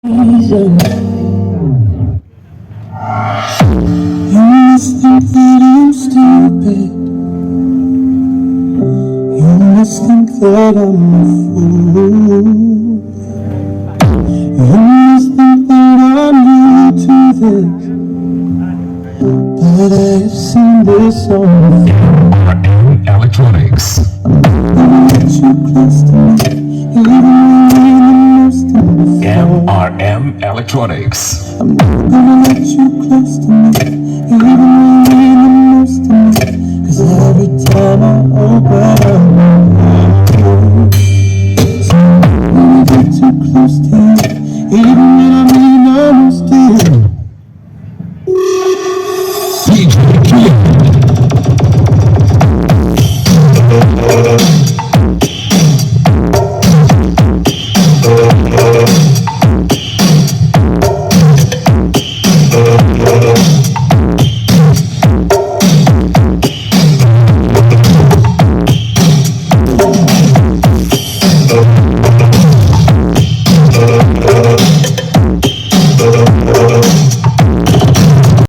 reason. You must think that I'm stupid. You must think that I'm a fool. You must think that I'm new to this, but I've seen this on RM Electronics. gonna let you close to me, even when you're the most in the RM Electronics. I'm not gonna let you close to me, even when you're the most in me. 'Cause every time I open